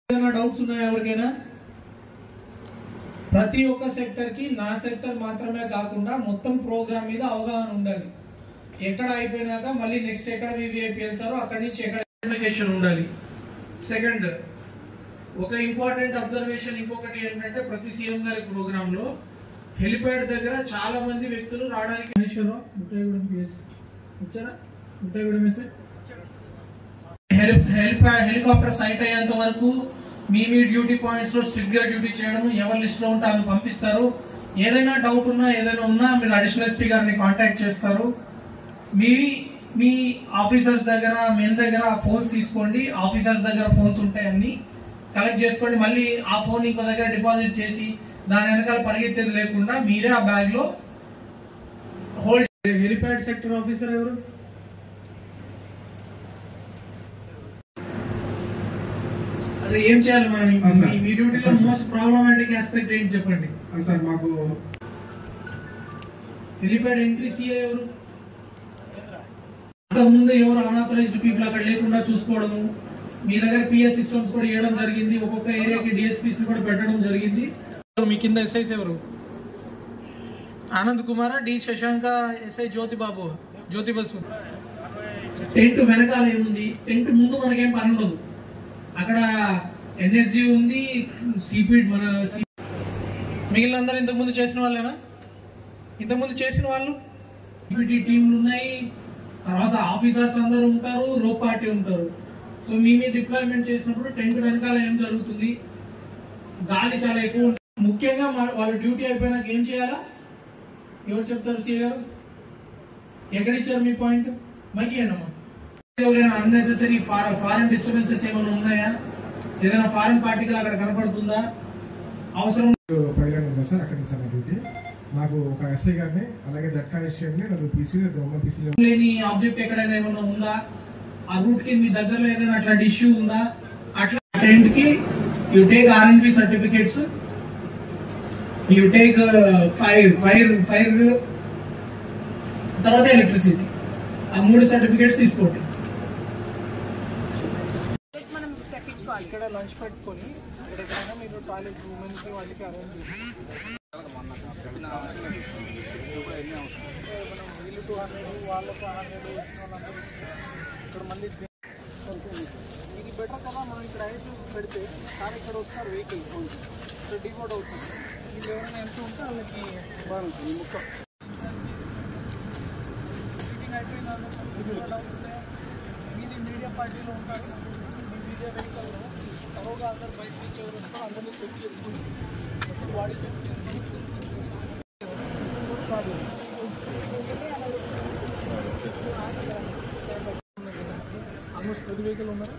Doubts ఉన్నాయా ఎవరికైనా? ప్రతి ఒక్క సెక్టర్ కి నా సెక్టర్ మాత్రమే కాకుండా మొత్తం ప్రోగ్రామ్ మీద అవగాహన ఉండాలి. ఎక్కడ అయిపోయినాక మళ్ళీ నెక్స్ట్ ఎక్కడ వివిఐపి వెళ్తారో అక్కడి నుంచి ఎక్కడ కమ్యూనికేషన్ ఉండాలి. సెకండ్, ఒక ఇంపార్టెంట్ అబ్జర్వేషన్ ఇంకొకటి ఏంటంటే ప్రతి సీఎం గారి ప్రోగ్రామ్ లో హెలిప్యాడ్ దగ్గర చాలా మంది వ్యక్తులు రావడానికి హెలికాప్టర్ సైట్ అయ్యేంత వరకు మీ డ్యూటీ పాయింట్స్ లో స్ట్రిక్ట్ గా డ్యూటీ చేయడం, ఎవరి లిస్ట్ లో ఉంటే అవి పంపిస్తారు. ఏదైనా డౌట్ ఉన్నా ఏదైనా ఉన్నా మీరు అడిషనల్ ఎస్పీ గారిని కాంటాక్ట్ చేస్తారు. మీ ఆఫీసర్స్ దగ్గర మెయిన్ దగ్గర ఫోన్స్ తీసుకోండి. ఆఫీసర్స్ దగ్గర ఫోన్స్ ఉంటాయి, అన్ని కలెక్ట్ చేసుకోండి. మళ్ళీ ఆ ఫోన్ ఇంకో దగ్గర డిపాజిట్ చేసి దాని వెనకాల పరిగెత్తేది లేకుండా మీరే ఆ బ్యాగ్ లో హోల్డ్. హెలిప్యాడ్ సెక్టర్ ఆఫీసర్ ఎవరు? అదే ఏం చేయాలి మనం? మీ డ్యూటీలో మోస్ట్ ప్రాబ్లమాటిక్ ఆస్పెక్ట్ ఏంటి చెప్పండి సార్. మాకు హెలిప్యాడ్ ఎంట్రీ సిఏ ఎవరు? అంతకుముందు ఎవరు అనాథరైజ్డ్ పీపుల్ అక్కడ లేకుండా చూసుకోవడము. మీ దగ్గర పిఎస్ సిస్టమ్స్ కూడా ఇవ్వడం జరిగింది. ఒక్కొక్క ఏరియాకి డిఎస్పీస్ కూడా పెట్టడం జరిగింది. మీ కింద ఎస్ఐస్ ఎవరు? ఆనంద్ కుమార్, డి శశాంక, ఎస్ఐ జ్యోతి బాబు, జ్యోతి బసు. టెంట్ వెనకాల ఏముంది? టెంట్ ముందు మనకేం పని ఉండదు. అక్కడ ఎన్ఎస్జీ ఉంది, సిపిడ్ మన మిగిలినందరూ ఇంతకుముందు చేసిన వాళ్ళేనా? ఇంతకుముందు చేసిన వాళ్ళు సిపిటి టీంలు ఉన్నాయి, తర్వాత ఆఫీసర్స్ అందరూ ఉంటారు, రో పార్టీ ఉంటారు. సో మీ డిప్లాయ్మెంట్ చేసినప్పుడు టెంట్ వెనకాల ఏం జరుగుతుంది? గాలి చాలా ఎక్కువ ఉంటుంది. ముఖ్యంగా వాళ్ళ డ్యూటీ అయిపోయినాక ఏం చేయాలా? ఎవరు చెప్తారు? సిఏ గారు ఎక్కడిచ్చారు మీ పాయింట్? మగ్గియండమ్మా. ఎవరైనా అన్నెసెసరీ ఫారెన్ డిస్టర్బెన్సెస్ ఏమైనా ఉన్నాయా? ఏదైనా ఫారెన్ పార్టికల్ అక్కడ కనపడుతుందా? అవసరం పైలట్ ఉందా సార్ అక్కడ సార్ డ్యూటీ. నాకు ఒక ఎస్ఐ గారిని అలాగే దట్ కానిస్టేబుల్ని నాకు పీసీ లేని ఆబ్జెక్ట్ ఎక్కడైనా ఏమైనా ఉందా? ఆ రూట్ కి మీ దగ్గరలో ఏదైనా అట్లాంటి ఇష్యూ ఉందా? అట్లా టెంట్ కి you take RNB certificates, you take fire తర్వాత ఎలక్ట్రిసిటీ, ఆ 3 సర్టిఫికేట్స్ తీసుకోండి. ఇక్కడ లంచ్ పెట్టుకొని ఎక్కడైనా మీరు టాయిలెట్ ఉమెన్స్ వాళ్ళకి అరేంజ్ చేసి మనం వీళ్ళు 200 వాళ్ళకు 100 వచ్చిన వాళ్ళందరూ ఇక్కడ మళ్ళీ ఇది బెటర్ కదా. మనం ఇక్కడ ఐస్ పెడితే కానీ ఇక్కడ వస్తారు వెహికల్ ఇక్కడ డిపోర్ట్ అవుతుంది. వీళ్ళు ఎవరైనా ఎంత ఉంటే వాళ్ళకి బాగుంటుంది. ముక్క మీటింగ్ అయిపోయింది. మీది మీడియా పార్టీలో ఉంటారు. మీడియా వెహికల్లో తరోగా అందరు బయట నుంచి ఎవరు వస్తారో అందరినీ చెక్ చేసుకుని బాడీ చెక్ చేసుకుని ఆల్మోస్ట్ 10 వెహికల్ ఉన్నారా?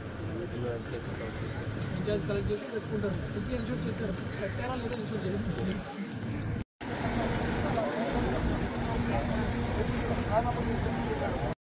ఇన్ఛార్జ్ కలెక్ట్ చేసి పెట్టుకుంటారు. సిటీ ఇన్షూర్ చేశారు, పెట్టారా లేదా ఇన్షూర్ చేసి